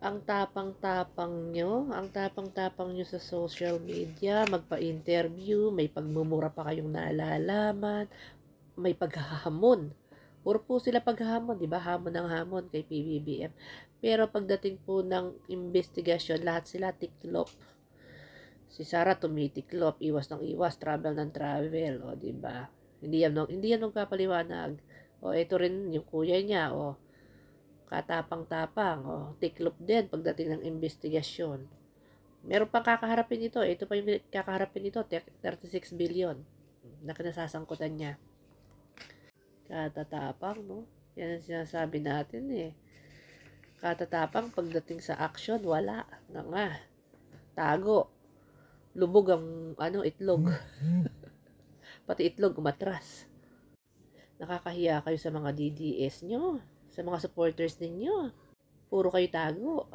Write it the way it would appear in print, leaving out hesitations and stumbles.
Ang tapang-tapang nyo sa social media, magpa-interview, may pagmumura pa kayong naalalaman, may paghahamon. Puro po sila paghahamon, di ba? Hamon ng hamon kay PBBM. Pero pagdating po ng investigasyon, lahat sila tiklop. Si Sarah tumitiklop, iwas ng iwas, travel ng travel, o di ba? Hindi yan nagpapaliwanag. O ito rin yung kuya niya, o katapang-tapang, o tiklop din pagdating ng investigasyon. Meron pang kakaharapin ito. Ito pa yung kakaharapin ito, 36 billion na kinasasangkutan niya. Katatapang, no? Yan ang sinasabi natin eh. Katatapang pagdating sa action, wala. Nga. Tago. Lubog ang itlog. Pati itlog umatras. Nakakahiya kayo sa mga DDS nyo. Sa mga supporters ninyo. Puro kayo tago.